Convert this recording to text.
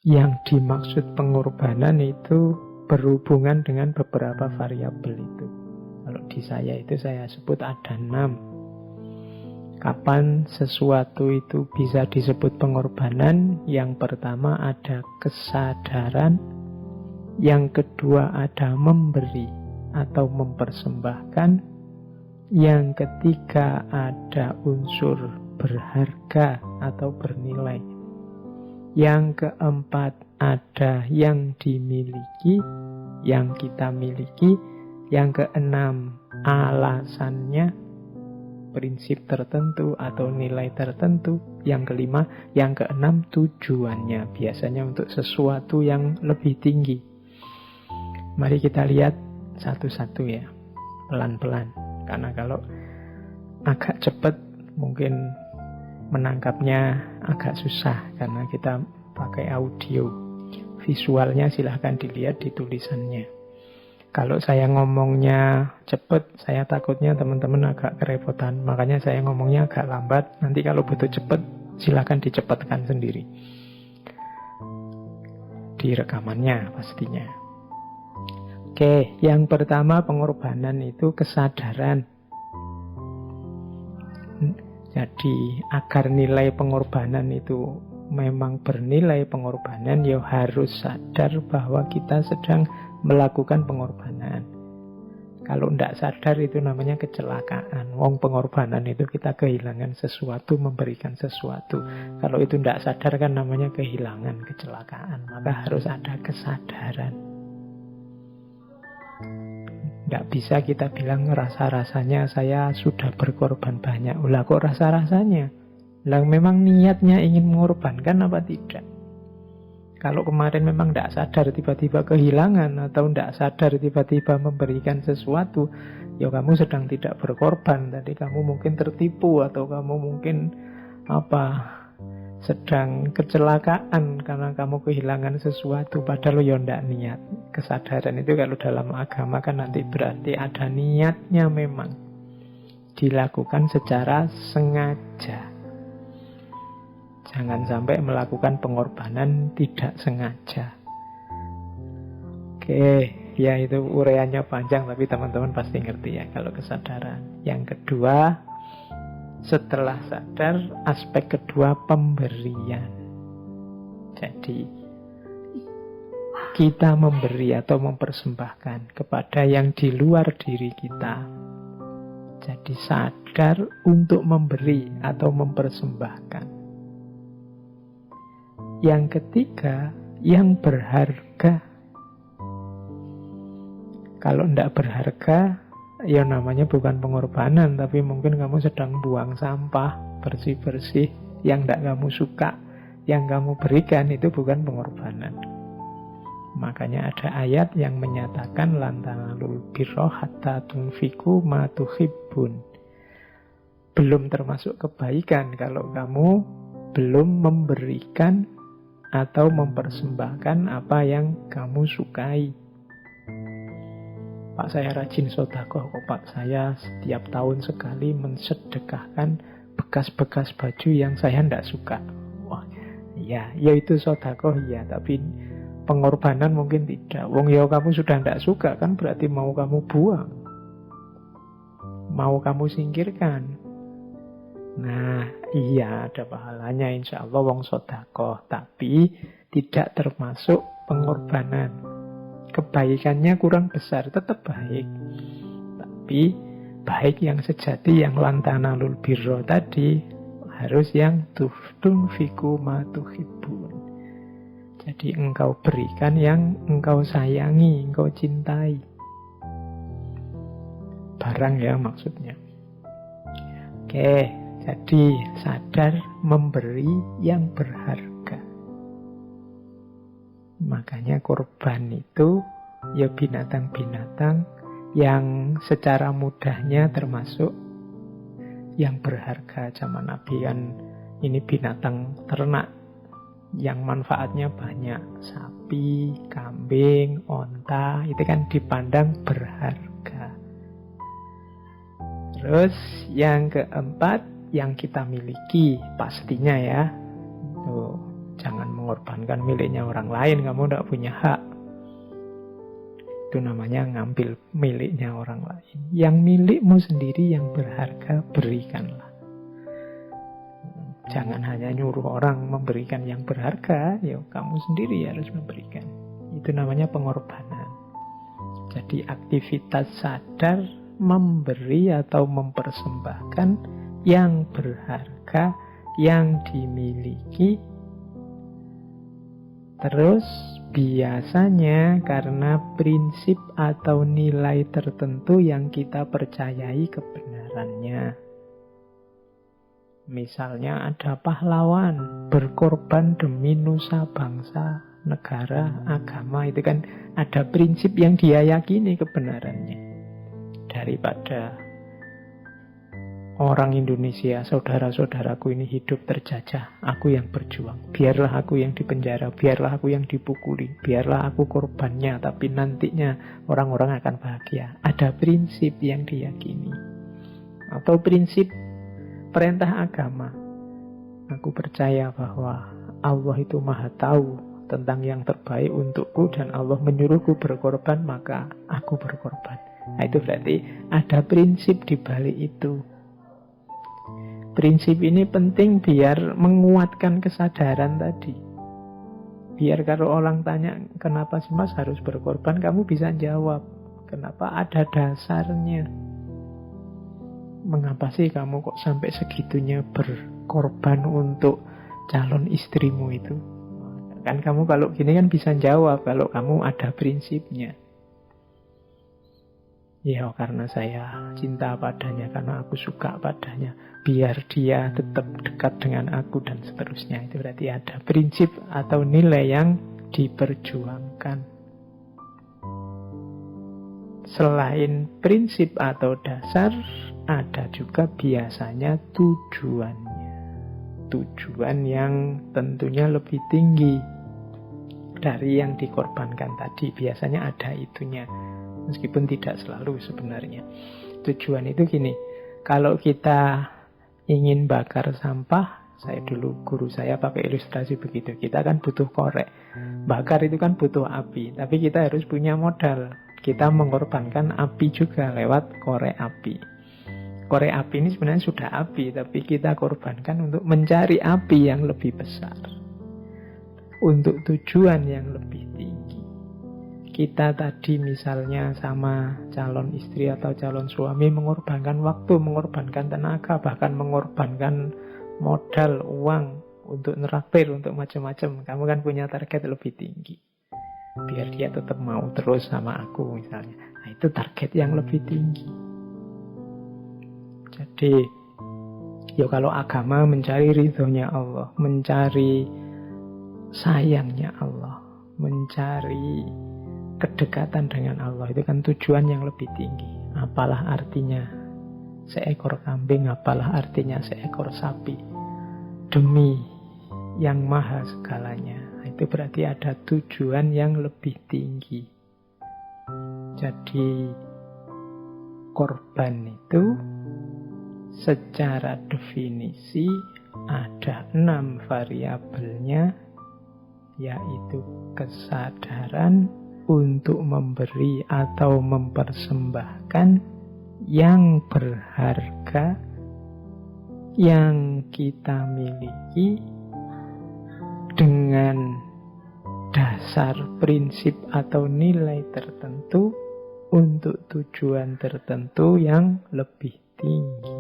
Yang dimaksud pengorbanan itu berhubungan dengan beberapa variabel itu. Kalau di saya itu saya sebut ada 6. Kapan sesuatu itu bisa disebut pengorbanan? Yang pertama ada kesadaran, yang kedua ada memberi atau mempersembahkan, yang ketiga ada unsur berharga atau bernilai, yang keempat ada yang dimiliki, yang kita miliki, yang keenam alasannya, prinsip tertentu atau nilai tertentu, yang kelima, yang keenam tujuannya, biasanya untuk sesuatu yang lebih tinggi. Mari kita lihat satu-satu ya, pelan-pelan. Karena kalau agak cepat mungkin menangkapnya agak susah karena kita pakai audio. Visualnya silahkan dilihat di tulisannya. Kalau saya ngomongnya cepat, saya takutnya teman-teman agak kerepotan. Makanya saya ngomongnya agak lambat. Nanti kalau butuh cepat, silahkan dicepatkan sendiri. Di rekamannya pastinya. Oke, yang pertama pengorbanan itu kesadaran. Jadi agar nilai pengorbanan itu memang bernilai pengorbanan, ya harus sadar bahwa kita sedang melakukan pengorbanan. Kalau tidak sadar itu namanya kecelakaan. Wong pengorbanan itu kita kehilangan sesuatu, memberikan sesuatu. Kalau itu tidak sadar kan namanya kehilangan, kecelakaan. Maka harus ada kesadaran. Tidak bisa kita bilang rasa-rasanya saya sudah berkorban banyak. Lah kok rasa-rasanya? Lah memang niatnya ingin mengorbankan apa tidak? Kalau kemarin memang tidak sadar tiba-tiba kehilangan atau tidak sadar tiba-tiba memberikan sesuatu, ya kamu sedang tidak berkorban. Tadi kamu mungkin tertipu atau kamu mungkin sedang kecelakaan karena kamu kehilangan sesuatu padahal ya tidak niat. Kesadaran itu kalau dalam agama kan nanti berarti ada niatnya memang dilakukan secara sengaja. Jangan sampai melakukan pengorbanan tidak sengaja. Oke, ya itu uraiannya panjang tapi teman-teman pasti ngerti ya kalau kesadaran. Yang kedua, setelah sadar, aspek kedua pemberian. Jadi kita memberi atau mempersembahkan kepada yang di luar diri kita. Jadi sadar untuk memberi atau mempersembahkan. Yang ketiga, yang berharga. Kalau tidak berharga, ya namanya bukan pengorbanan, tapi mungkin kamu sedang buang sampah, bersih-bersih, yang tidak kamu suka, yang kamu berikan itu bukan pengorbanan. Makanya ada ayat yang menyatakan lan tanalul birra hatta tunfiqu ma tuhibbun. Belum termasuk kebaikan kalau kamu belum memberikan atau mempersembahkan apa yang kamu sukai. Pak, saya rajin sedekah kok Pak. Saya setiap tahun sekali mensedekahkan bekas-bekas baju yang saya tidak suka. Wah, ya itu sedekah ya, tapi pengorbanan mungkin tidak. Wong ya kamu sudah tidak suka kan berarti mau kamu buang, mau kamu singkirkan. Nah, iya ada pahalanya insya Allah wong sedekah, tapi tidak termasuk pengorbanan. Kebaikannya kurang besar, tetap baik. Tapi baik yang sejati, yang lan tanalul birra tadi, harus yang tunfiqu ma tuhibbun. Jadi engkau berikan yang engkau sayangi, engkau cintai. Barang ya maksudnya. Oke. Jadi sadar memberi yang berharga. Makanya korban itu ya binatang-binatang yang secara mudahnya termasuk yang berharga. Zaman Nabi kan ini binatang ternak yang manfaatnya banyak. Sapi, kambing, onta itu kan dipandang berharga. Terus yang keempat, yang kita miliki pastinya ya. Tuh, jangan mengorbankan miliknya orang lain, kamu tidak punya hak. Itu namanya ngambil miliknya orang lain. Yang milikmu sendiri yang berharga, berikanlah. Jangan hanya nyuruh orang memberikan yang berharga, ya kamu sendiri harus memberikan. Itu namanya pengorbanan. Jadi aktivitas sadar memberi atau mempersembahkan yang berharga, yang dimiliki. Terus biasanya karena prinsip atau nilai tertentu yang kita percayai kebenarannya. Misalnya ada pahlawan berkorban demi nusa bangsa, negara, agama. Itu kan ada prinsip yang dia yakini kebenarannya. Daripada orang Indonesia, saudara-saudaraku ini hidup terjajah, aku yang berjuang. Biarlah aku yang dipenjara, biarlah aku yang dipukuli, biarlah aku korbannya, tapi nantinya orang-orang akan bahagia. Ada prinsip yang diyakini. Atau prinsip perintah agama. Aku percaya bahwa Allah itu maha tahu tentang yang terbaik untukku dan Allah menyuruhku berkorban, maka aku berkorban. Nah, itu berarti ada prinsip di balik itu. Prinsip ini penting biar menguatkan kesadaran tadi. Biar kalau orang tanya, kenapa sih mas harus berkorban, kamu bisa jawab, kenapa, ada dasarnya. Mengapa sih kamu kok sampai segitunya berkorban untuk calon istrimu itu? Kan kamu kalau gini kan bisa jawab, kalau kamu ada prinsipnya. Ya karena saya cinta padanya, karena aku suka padanya, biar dia tetap dekat dengan aku dan seterusnya. Itu berarti ada prinsip atau nilai yang diperjuangkan. Selain prinsip atau dasar, ada juga biasanya tujuannya. Tujuan yang tentunya lebih tinggi dari yang dikorbankan tadi. Biasanya ada itunya. Meskipun tidak selalu sebenarnya. Tujuan itu gini, kalau kita ingin bakar sampah, saya dulu guru saya pakai ilustrasi begitu, kita kan butuh korek. Bakar itu kan butuh api, tapi kita harus punya modal. Kita mengorbankan api juga lewat korek api. Korek api ini sebenarnya sudah api, tapi kita korbankan untuk mencari api yang lebih besar, untuk tujuan yang lebih tinggi. Kita tadi misalnya sama calon istri atau calon suami mengorbankan waktu, mengorbankan tenaga, bahkan mengorbankan modal, uang untuk neraktir, untuk macam-macam. Kamu kan punya target lebih tinggi, biar dia tetap mau terus sama aku misalnya. Nah, itu target yang lebih tinggi. Jadi ya kalau agama mencari ridhonya Allah, mencari sayangnya Allah, mencari kedekatan dengan Allah, itu kan tujuan yang lebih tinggi. Apalah artinya seekor kambing, apalah artinya seekor sapi, demi yang maha segalanya. Itu berarti ada tujuan yang lebih tinggi. Jadi korban itu secara definisi ada 6 variabelnya, yaitu kesadaran untuk memberi atau mempersembahkan yang berharga yang kita miliki dengan dasar prinsip atau nilai tertentu untuk tujuan tertentu yang lebih tinggi.